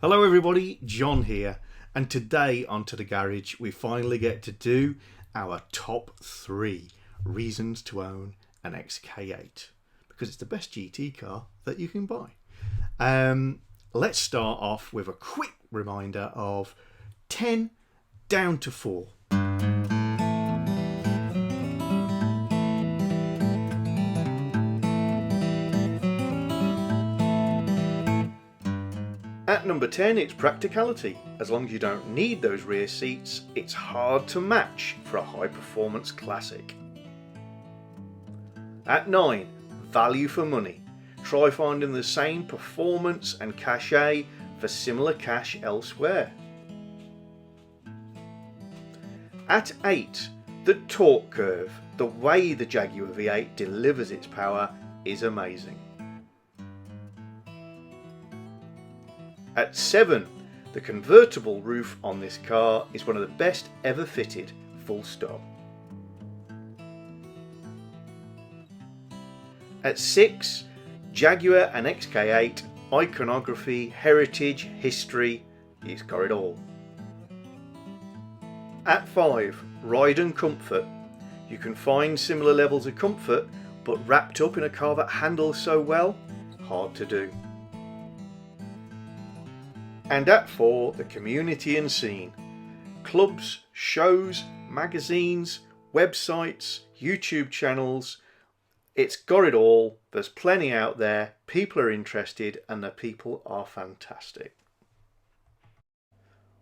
Hello everybody, John here, and today on To The Garage we finally get to do our top 3 reasons to own an XK8 because it's the best GT car that you can buy. Let's start off with a quick reminder of 10 down to 4. At number 10, it's practicality. As long as you don't need those rear seats, it's hard to match for a high performance classic. At 9, value for money. Try finding the same performance and cachet for similar cash elsewhere. At 8, the torque curve. The way the Jaguar V8 delivers its power is amazing. At 7, the convertible roof on this car is one of the best ever fitted, full stop. At 6, Jaguar and XK8, iconography, heritage, history, it's got it all. At 5, ride and comfort. You can find similar levels of comfort, but wrapped up in a car that handles so well, hard to do. And at 4, the community and scene. Clubs, shows, magazines, websites, YouTube channels. It's got it all. There's plenty out there. People are interested and the people are fantastic.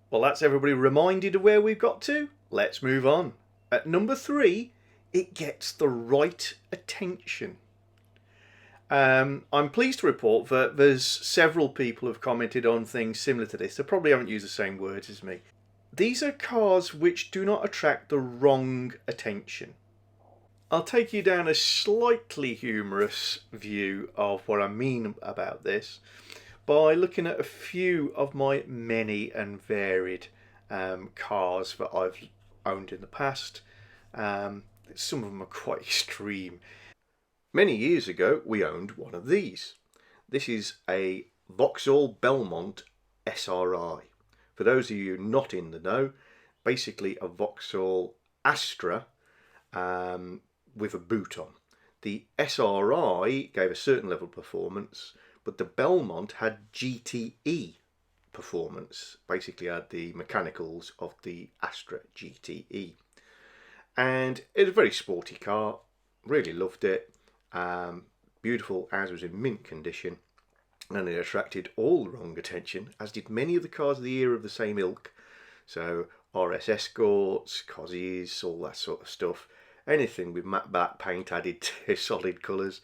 Well, that's everybody reminded of where we've got to. Let's move on. At number 3, it gets the right attention. I'm pleased to report that there's several people who have commented on things similar to this. They probably haven't used the same words as me. These are cars which do not attract the wrong attention. I'll take you down a slightly humorous view of what I mean about this by looking at a few of my many and varied cars that I've owned in the past. Some of them are quite extreme. Many years ago we owned one of these. This is a Vauxhall Belmont SRI. For those of you not in the know, basically a Vauxhall Astra with a boot on. The SRI gave a certain level of performance, but the Belmont had GTE performance. Basically had the mechanicals of the Astra GTE. And it's a very sporty car, really loved it. Beautiful as was in mint condition, and it attracted all the wrong attention, as did many of the cars of the era of the same ilk. So RS Escorts, Cozzies, all that sort of stuff, anything with matte black paint added to solid colours.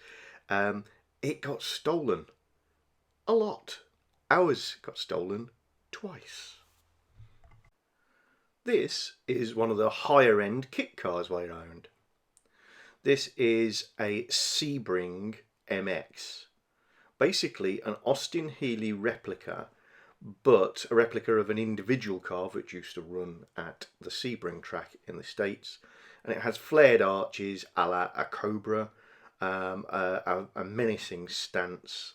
It got stolen a lot. Ours got stolen twice. This is one of the higher end kit cars I owned. This is a Sebring MX, basically an Austin Healey replica, but a replica of an individual car which used to run at the Sebring track in the States, and it has flared arches a la a Cobra, a menacing stance,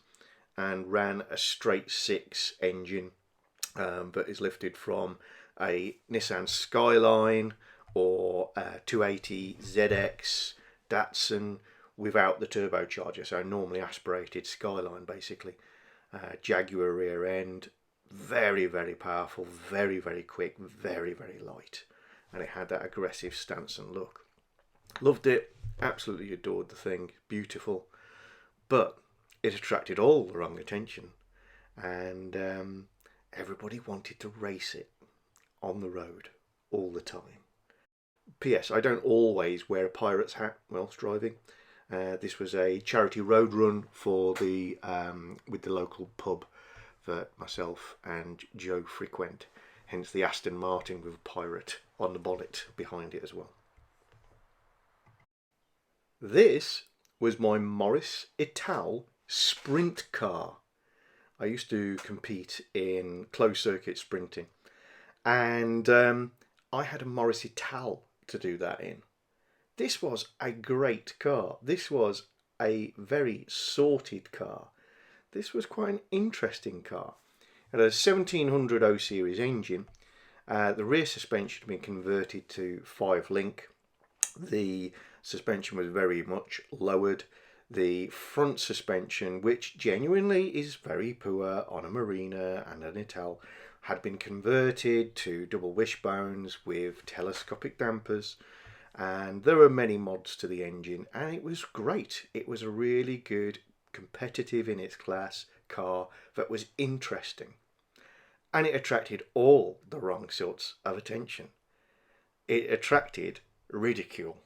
and ran a straight 6 engine that is lifted from a Nissan Skyline or a 280 ZX Datsun without the turbocharger, so normally aspirated Skyline basically. Jaguar rear end, very powerful, very quick, very light, and it had that aggressive stance and look. Loved it, absolutely adored the thing, beautiful, but it attracted all the wrong attention, and everybody wanted to race it on the road all the time. P.S. I don't always wear a pirate's hat whilst driving. This was a charity road run for the with the local pub that myself and Joe frequent. Hence the Aston Martin with a pirate on the bonnet behind it as well. This was my Morris Ital sprint car. I used to compete in closed circuit sprinting, and I had a Morris Ital to do that in. This was a great car. This was a very sorted car. This was quite an interesting car. It had a 1700 O series engine. The rear suspension had been converted to 5-link. The suspension was very much lowered. The front suspension, which genuinely is very poor on a Marina and an Ital, had been converted to double wishbones with telescopic dampers, and there were many mods to the engine, and it was great. It was a really good, competitive in its class car that was interesting, and it attracted all the wrong sorts of attention. It attracted ridicule,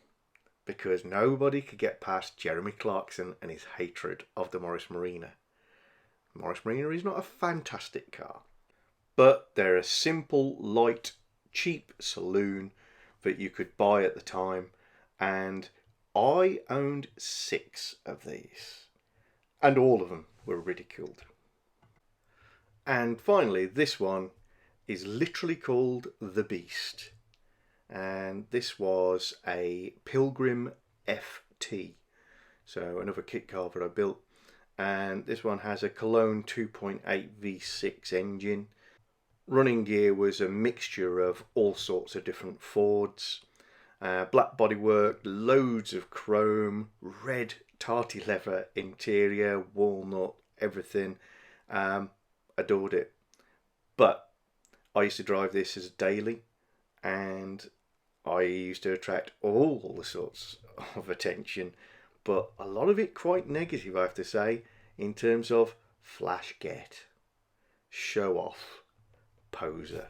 because nobody could get past Jeremy Clarkson and his hatred of the Morris Marina. Morris Marina is not a fantastic car, but they're a simple, light, cheap saloon that you could buy at the time, and I owned 6 of these, and all of them were ridiculed. And finally, this one is literally called the Beast, and this was a Pilgrim FT, so another kit car that I built, and this one has a Cologne 2.8 V6 engine. Running gear was a mixture of all sorts of different Fords, black bodywork, loads of chrome, red tarty leather interior, walnut, everything. Adored it. But I used to drive this as a daily, and I used to attract all the sorts of attention, but a lot of it quite negative, I have to say, in terms of flash get, show off, poser.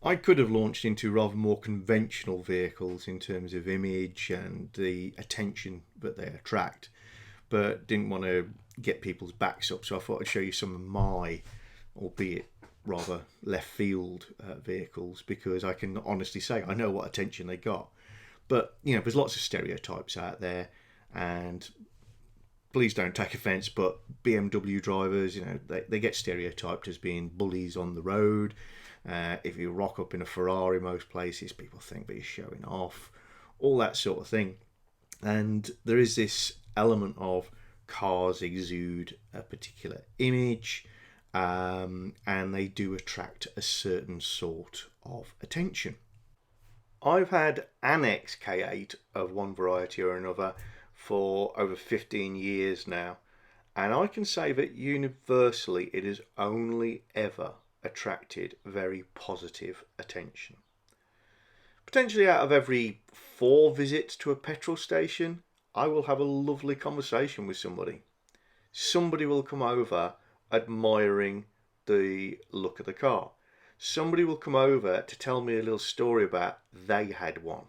I could have launched into rather more conventional vehicles in terms of image and the attention that they attract, but didn't want to get people's backs up, so I thought I'd show you some of my, albeit rather left field vehicles, because I can honestly say I know what attention they got. But you know, there's lots of stereotypes out there, and please don't take offence, but BMW drivers, you know, they get stereotyped as being bullies on the road. If you rock up in a Ferrari, most places people think that you're showing off, all that sort of thing. And there is this element of cars exude a particular image, and they do attract a certain sort of attention. I've had an XK8 of one variety or another for over 15 years now, and I can say that universally it has only ever attracted very positive attention. Potentially out of every 4 visits to a petrol station, I will have a lovely conversation with somebody. Somebody will come over admiring the look of the car. Somebody will come over to tell me a little story about they had one.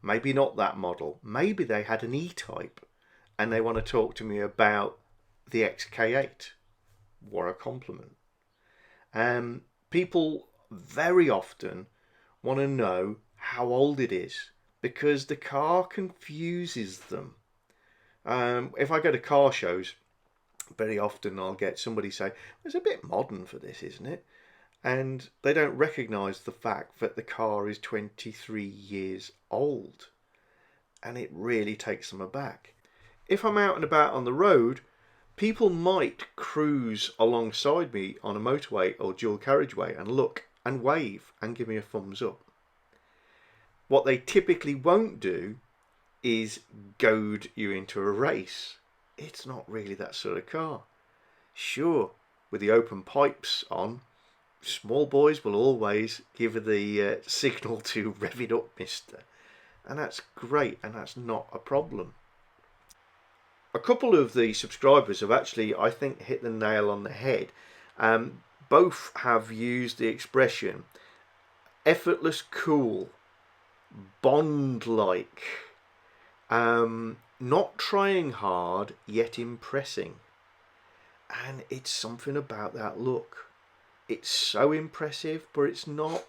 Maybe not that model. Maybe they had an E-Type and they want to talk to me about the XK8. What a compliment. People very often want to know how old it is, because the car confuses them. If I go to car shows, very often I'll get somebody say, it's a bit modern for this, isn't it? And they don't recognise the fact that the car is 23 years old, and it really takes them aback. If I'm out and about on the road, people might cruise alongside me on a motorway or dual carriageway and look and wave and give me a thumbs up. What they typically won't do is goad you into a race. It's not really that sort of car. Sure, with the open pipes on, small boys will always give the signal to rev it up, mister. And that's great, and that's not a problem. A couple of the subscribers have actually, I think, hit the nail on the head. Both have used the expression effortless cool, Bond-like, not trying hard yet impressing. And it's something about that look. It's so impressive, but it's not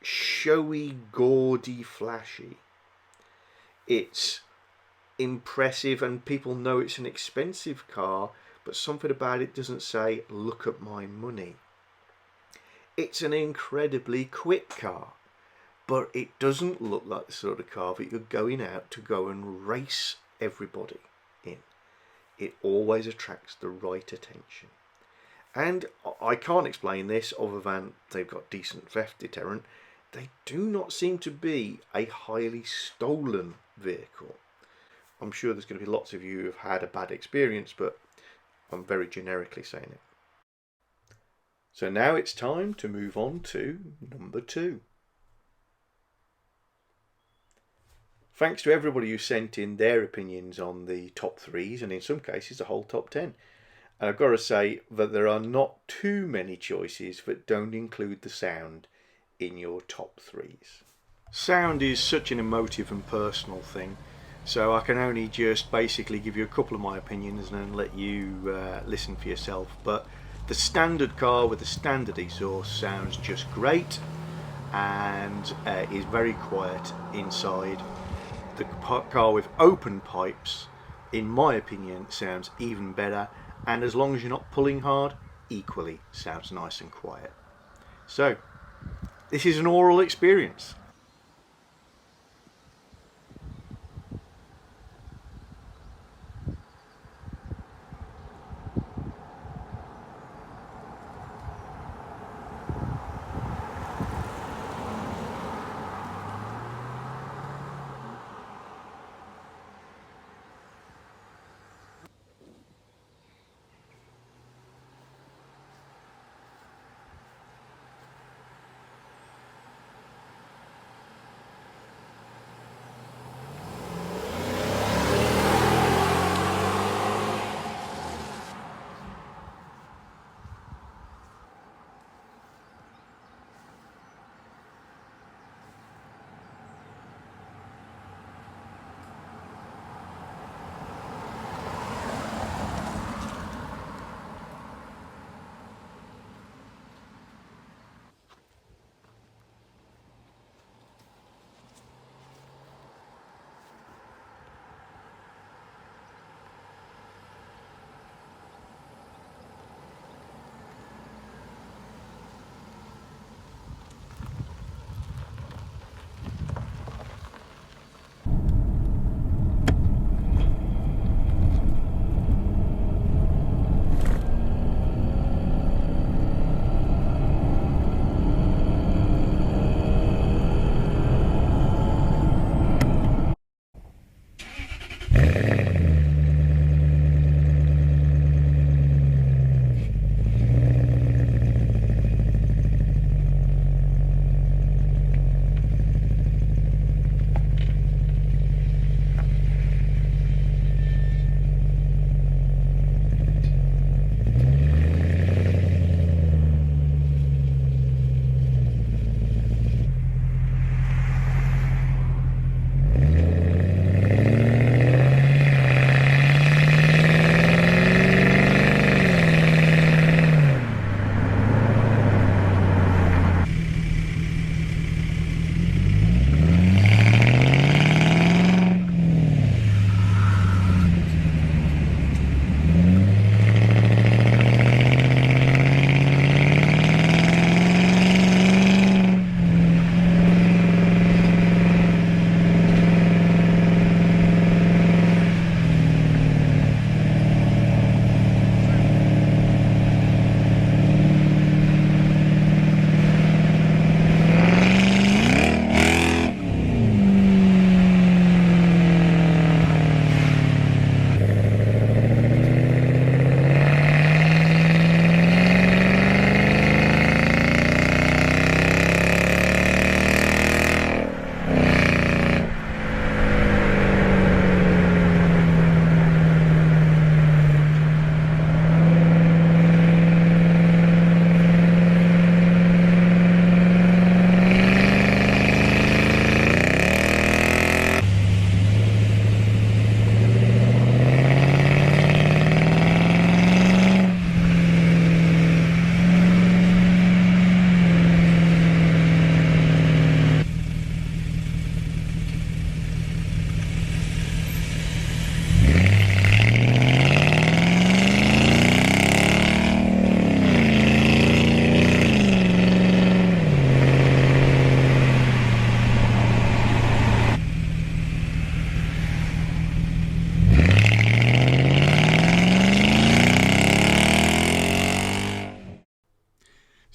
showy, gaudy, flashy. It's impressive, and people know it's an expensive car, but something about it doesn't say, look at my money. It's an incredibly quick car, but it doesn't look like the sort of car that you're going out to go and race everybody in. It always attracts the right attention. And I can't explain this other than they've got decent theft deterrent. They do not seem to be a highly stolen vehicle. I'm sure there's going to be lots of you who have had a bad experience, but I'm very generically saying it. So now it's time to move on to number 2. Thanks to everybody who sent in their opinions on the top 3s, and in some cases the whole top 10. And I've got to say that there are not too many choices that don't include the sound in your top 3s. Sound is such an emotive and personal thing, so I can only just basically give you a couple of my opinions and then let you listen for yourself. But the standard car with the standard exhaust sounds just great and is very quiet inside. The car with open pipes, in my opinion, sounds even better, and as long as you're not pulling hard, equally sounds nice and quiet. So this is an oral experience.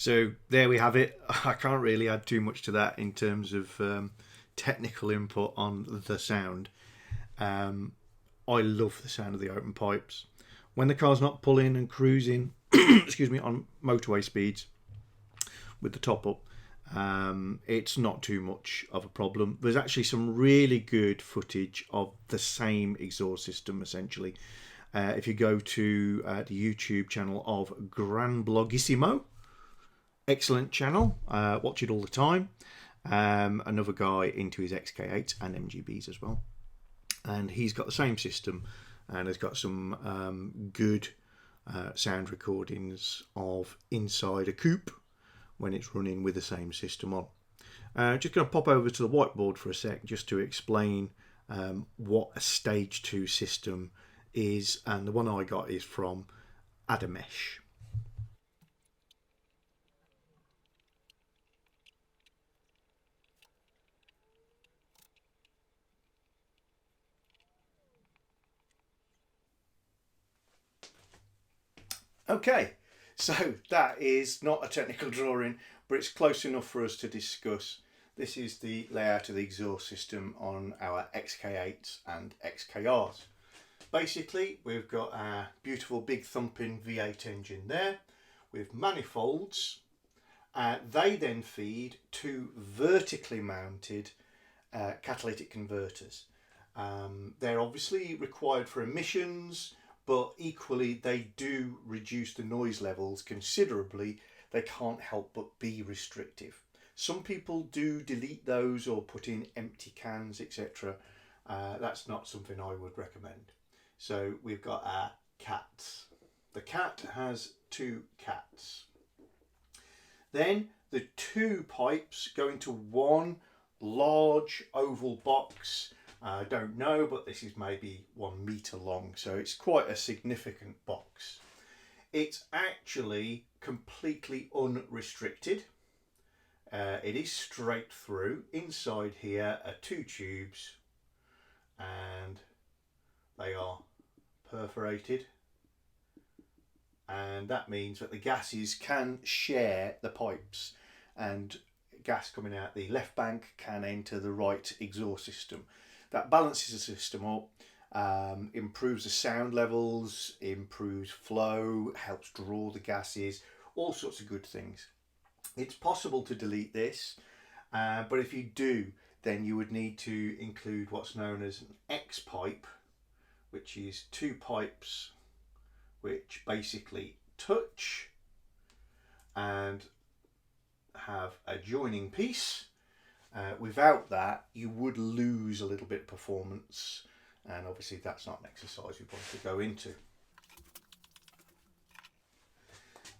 So there we have it. I can't really add too much to that in terms of technical input on the sound. I love the sound of the open pipes. When the car's not pulling and cruising, excuse me, on motorway speeds with the top up, it's not too much of a problem. There's actually some really good footage of the same exhaust system essentially. If you go to the YouTube channel of Gran Blogissimo, excellent channel, watch it all the time. Another guy into his XK8 and MGBs as well, and he's got the same system and has got some good sound recordings of inside a coupe when it's running with the same system on. Just going to pop over to the whiteboard for a sec just to explain what a stage 2 system is, and the one I got is from Adamesh. Okay, so that is not a technical drawing, but it's close enough for us to discuss. This is the layout of the exhaust system on our XK8s and XKRs. Basically, we've got our beautiful big thumping V8 engine there with manifolds. They then feed two vertically mounted catalytic converters. They're obviously required for emissions, but equally they do reduce the noise levels considerably. They can't help but be restrictive. Some people do delete those or put in empty cans, etc. That's not something I would recommend. So we've got our cats. The cat has two cats. Then the two pipes go into one large oval box. I don't know, but this is maybe 1 metre long, so it's quite a significant box. It's actually completely unrestricted. It is straight through. Inside here are two tubes and they are perforated, and that means that the gases can share the pipes, and gas coming out the left bank can enter the right exhaust system. That balances the system up, improves the sound levels, improves flow, helps draw the gases, all sorts of good things. It's possible to delete this, but if you do, then you would need to include what's known as an X pipe, which is two pipes which basically touch and have a joining piece. Without that, you would lose a little bit of performance, and obviously that's not an exercise we want to go into.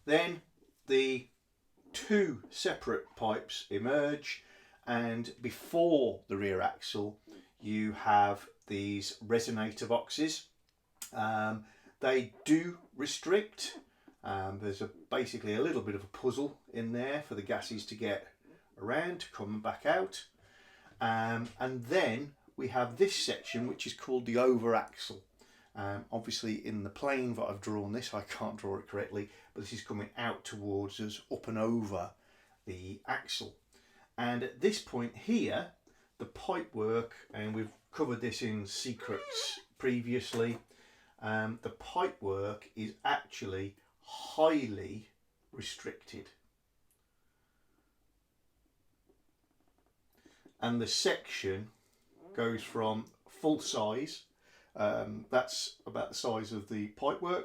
Then the two separate pipes emerge, and before the rear axle you have these resonator boxes. They do restrict. There's basically a little bit of a puzzle in there for the gases to get around, to come back out. And then we have this section which is called the over axle. Obviously in the plane that I've drawn this, I can't draw it correctly, but this is coming out towards us, up and over the axle. And at this point here, the pipe work, and we've covered this in secrets previously, the pipe work is actually highly restricted. And the section goes from full size, that's about the size of the pipework.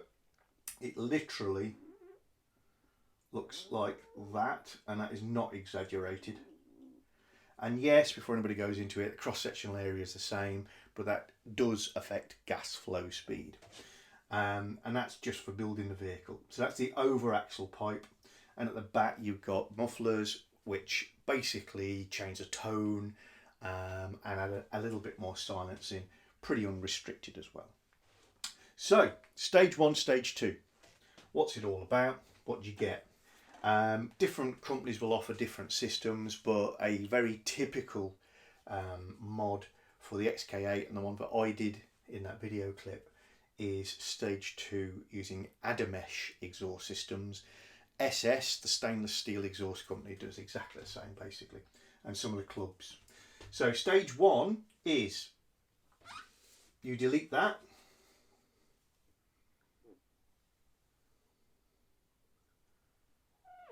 It literally looks like that, and that is not exaggerated. And yes, before anybody goes into it, the cross-sectional area is the same, but that does affect gas flow speed. And that's just for building the vehicle. So that's the over axle pipe, and at the back you've got mufflers which basically change the tone and add a little bit more silencing, pretty unrestricted as well. So stage 1, stage 2, what's it all about? What do you get? Different companies will offer different systems, but a very typical mod for the XK8 and the one that I did in that video clip is stage 2 using Adamesh exhaust systems. SS, the stainless steel exhaust company, does exactly the same basically, and some of the clubs. So stage one is you delete that,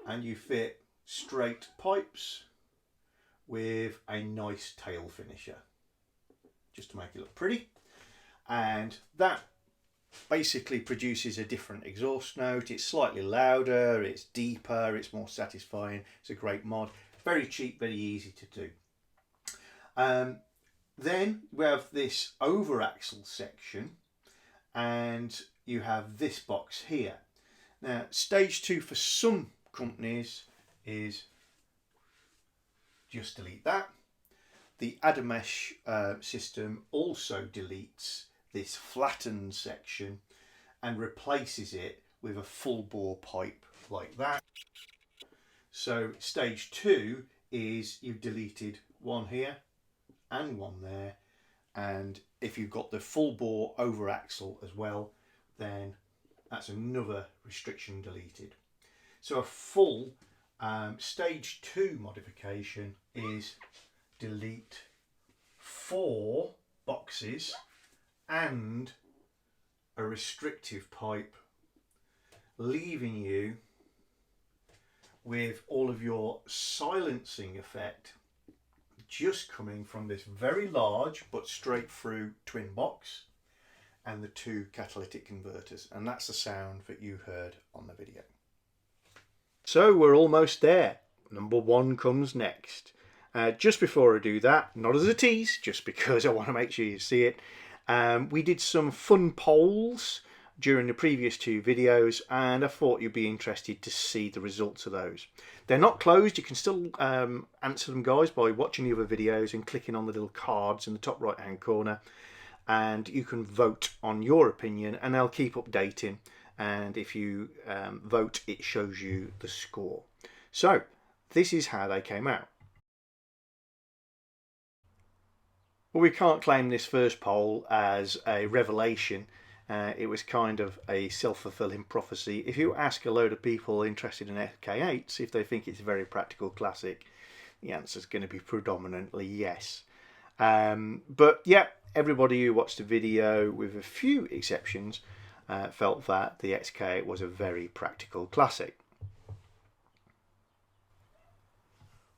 and you fit straight pipes with a nice tail finisher just to make it look pretty, and that basically produces a different exhaust note. It's slightly louder, it's deeper, it's more satisfying. It's a great mod, very cheap, very easy to do. Then we have this over axle section, and you have this box here. Now stage two for some companies is just delete that. The Adamesh system also deletes this flattened section and replaces it with a full bore pipe like that. So stage two is you've deleted one here and one there, and if you've got the full bore over axle as well, then that's another restriction deleted. So a full stage two modification is delete 4 boxes and a restrictive pipe, leaving you with all of your silencing effect just coming from this very large but straight through twin box and the 2 catalytic converters, and that's the sound that you heard on the video. So we're almost there. Number 1 comes next. Just before I do that, not as a tease, just because I want to make sure you see it, we did some fun polls during the previous 2 videos, and I thought you'd be interested to see the results of those. They're not closed. You can still answer them, guys, by watching the other videos and clicking on the little cards in the top right hand corner, and you can vote on your opinion, and they'll keep updating, and if you vote, it shows you the score. So this is how they came out. Well, we can't claim this first poll as a revelation. It was kind of a self-fulfilling prophecy. If you ask a load of people interested in XK8s if they think it's a very practical classic, the answer is going to be predominantly yes. But yeah, everybody who watched the video, with a few exceptions, felt that the XK8 was a very practical classic.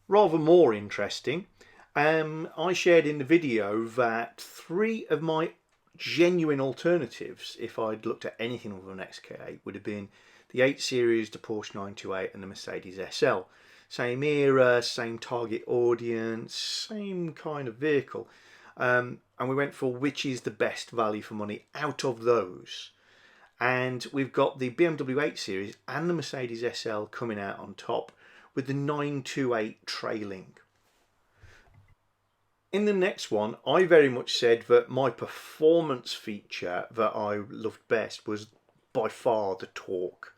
Rather more interesting, I shared in the video that 3 of my genuine alternatives, if I'd looked at anything other than XK8, would have been the 8 Series, the Porsche 928 and the Mercedes SL. Same era, same target audience, same kind of vehicle. And we went for which is the best value for money out of those. And we've got the BMW 8 Series and the Mercedes SL coming out on top, with the 928 trailing. In the next one, I very much said that my performance feature that I loved best was by far the torque.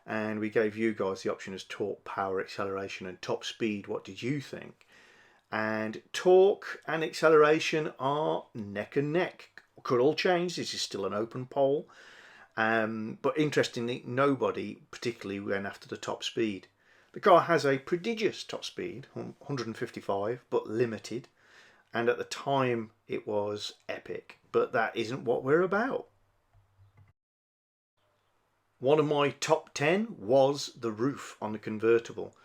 And we gave you guys the option as torque, power, acceleration and top speed. What did you think? And torque and acceleration are neck and neck. Could all change. This is still an open poll. But interestingly, nobody particularly went after the top speed. The car has a prodigious top speed, 155, but limited. And at the time it was epic, but that isn't what we're about. One of my top 10 was the roof on the convertible,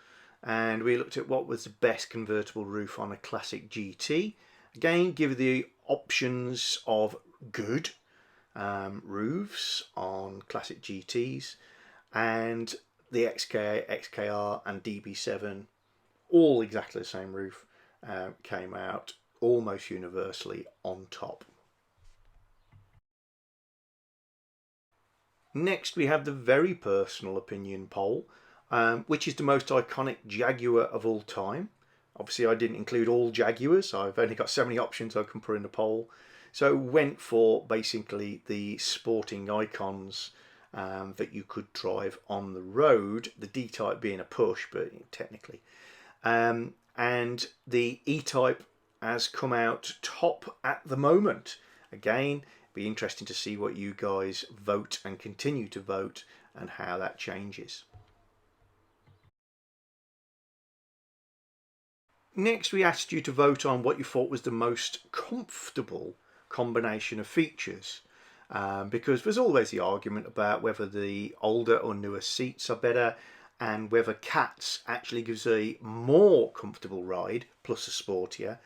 and we looked at what was the best convertible roof on a classic GT. Again, give the options of good roofs on classic GTs, and the XK8, XKR and DB7, all exactly the same roof, came out almost universally on top. Next we have the very personal opinion poll, which is the most iconic Jaguar of all time. Obviously I didn't include all Jaguars, I've only got so many options I can put in the poll, so went for basically the sporting icons that you could drive on the road, the D-Type being a push, but technically, and the E-Type has come out top at the moment. Again, be interesting to see what you guys vote and continue to vote and how that changes. Next, we asked you to vote on what you thought was the most comfortable combination of features, because there's always the argument about whether the older or newer seats are better and whether cats actually gives a more comfortable ride plus a sportier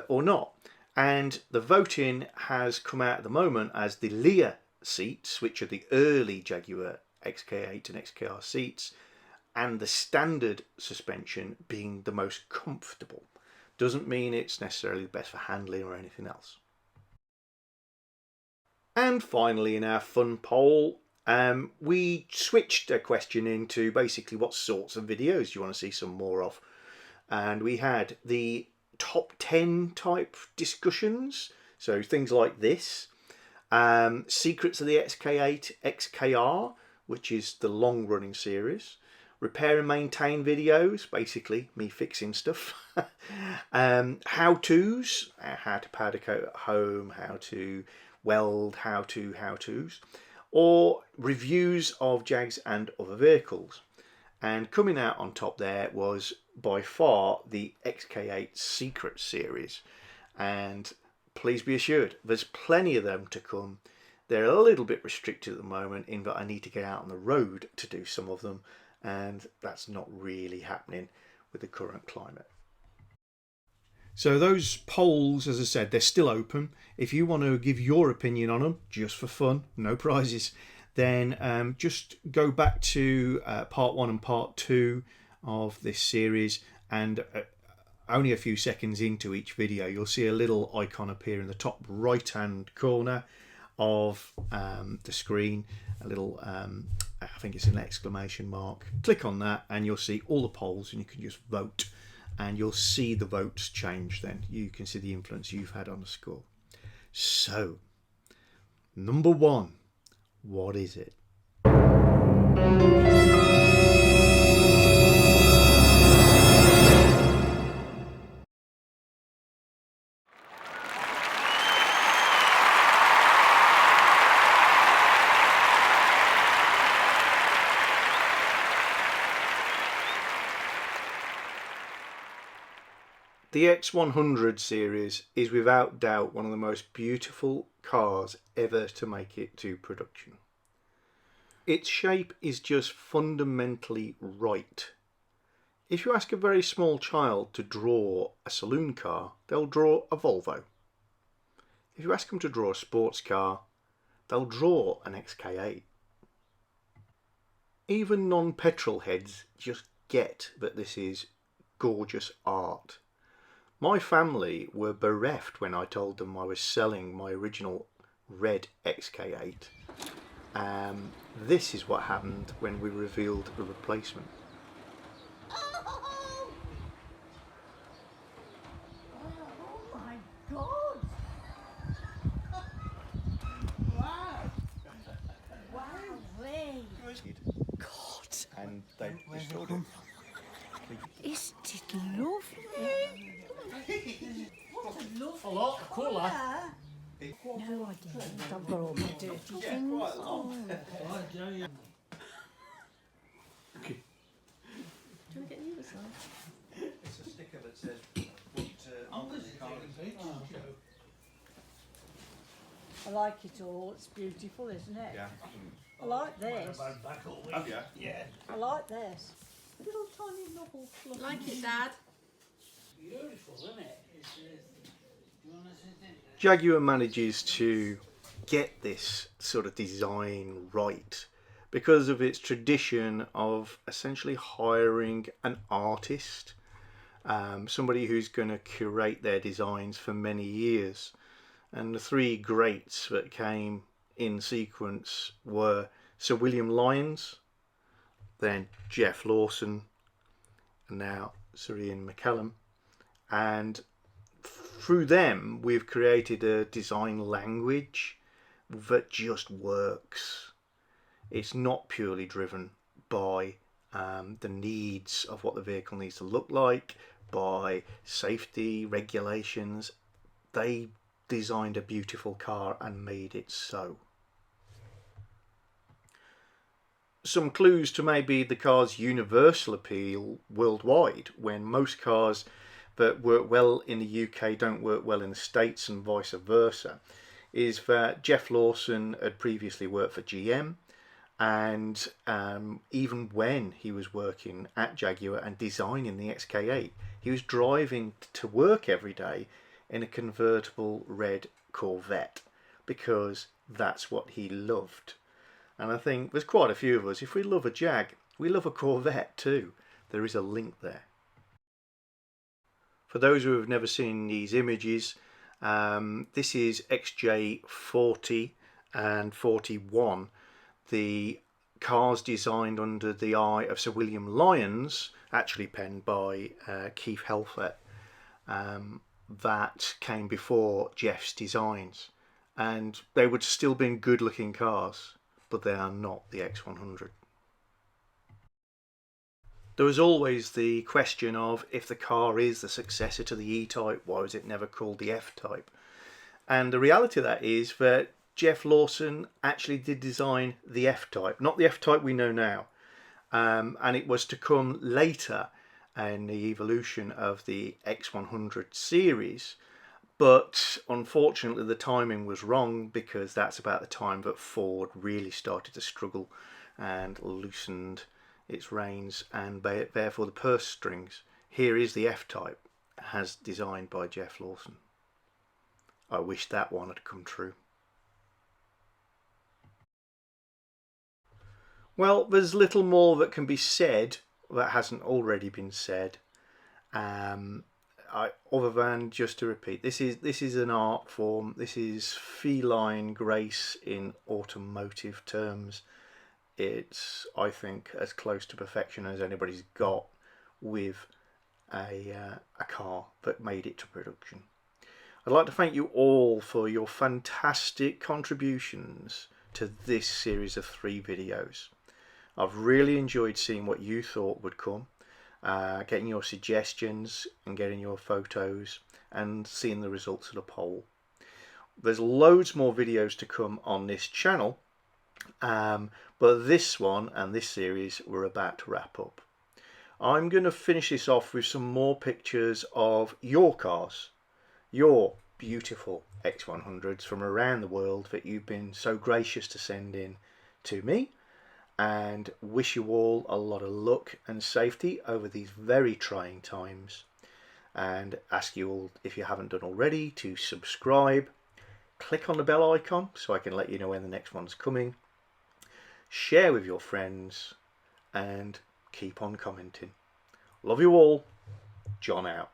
or not. And the voting has come out at the moment as the Lear seats, which are the early Jaguar XK8 and XKR seats, and the standard suspension being the most comfortable. Doesn't mean it's necessarily the best for handling or anything else. And finally, in our fun poll, we switched a question into basically what sorts of videos you want to see some more of. And we had the top 10 type discussions, so things like this. Secrets of the XK8 XKR, which is the long running series. Repair and maintain videos, basically me fixing stuff. How-tos, how to powder coat at home, how to weld, how-tos, or reviews of Jags and other vehicles. And coming out on top there was by far the XK8 Secret series, and please be assured there's plenty of them to come. They're a little bit restricted at the moment in that I need to get out on the road to do some of them, and that's not really happening with the current climate. So those polls, as I said, they're still open. If you want to give your opinion on them, just for fun, no prizes, then just go back to part 1 and part 2 of this series, and only a few seconds into each video you'll see a little icon appear in the top right hand corner of the screen, a little I think it's an exclamation mark. Click on that and you'll see all the polls, and you can just vote, and you'll see the votes change. Then you can see the influence you've had on the score. So number 1, what is it? The X100 series is without doubt one of the most beautiful cars ever to make it to production. Its shape is just fundamentally right. If you ask a very small child to draw a saloon car, they'll draw a Volvo. If you ask them to draw a sports car, they'll draw an XK8. Even non-petrol heads just get that this is gorgeous art. My family were bereft when I told them I was selling my original red XK8. This is what happened when we revealed the replacement. Oh my God! Wow! Wowee! God! And they restored it. Isn't it lovely? What a lovely A lot cooler. No, I didn't. I've got all my dirty things. Oh. Right, Joe, yeah. Do you want to get the other side? It's a sticker that says what I like it all. It's beautiful, isn't it? Yeah. I like this. Back all week. Oh yeah. Yeah. I like this. Little tiny novel. Like it, Dad? Beautiful, isn't it? Do you want to sit in? Jaguar manages to get this sort of design right because of its tradition of essentially hiring an artist, somebody who's going to curate their designs for many years. And the 3 greats that came in sequence were Sir William Lyons, then Jeff Lawson, and now Sir Ian McCallum. And through them we've created a design language that just works. It's not purely driven by the needs of what the vehicle needs to look like, by safety regulations. They designed a beautiful car and made it so. Some clues to maybe the car's universal appeal worldwide, when most cars that work well in the UK don't work well in the States and vice versa is that Jeff Lawson had previously worked for GM, and even when he was working at Jaguar and designing the XK8, he was driving to work every day in a convertible red Corvette because that's what he loved. And I think there's quite a few of us, if we love a Jag, we love a Corvette too. There is a link there. For those who have never seen these images, this is XJ40 and 41, the cars designed under the eye of Sir William Lyons, actually penned by Keith Helfet, that came before Jeff's designs. And they would still been good looking cars, but they are not the X100. There was always the question of, if the car is the successor to the E-Type, why was it never called the F-Type? And the reality of that is that Jeff Lawson actually did design the F-Type, not the F-Type we know now. And it was to come later in the evolution of the X100 series. But unfortunately the timing was wrong, because that's about the time that Ford really started to struggle and loosened its reins and therefore the purse strings. Here is the F-Type, as designed by Jeff Lawson. I wish that one had come true. Well, there's little more that can be said that hasn't already been said, other than just to repeat, this is an art form. This is feline grace in automotive terms. It's, I think, as close to perfection as anybody's got with a car that made it to production. I'd like to thank you all for your fantastic contributions to this series of 3 videos. I've really enjoyed seeing what you thought would come, getting your suggestions and getting your photos and seeing the results of the poll. There's loads more videos to come on this channel, but this one and this series we're about to wrap up. I'm going to finish this off with some more pictures of your cars, your beautiful X100s from around the world that you've been so gracious to send in to me, and wish you all a lot of luck and safety over these very trying times, and ask you all, if you haven't done already, to subscribe, click on the bell icon so I can let you know when the next one's coming, share with your friends, and keep on commenting. Love you all. John out.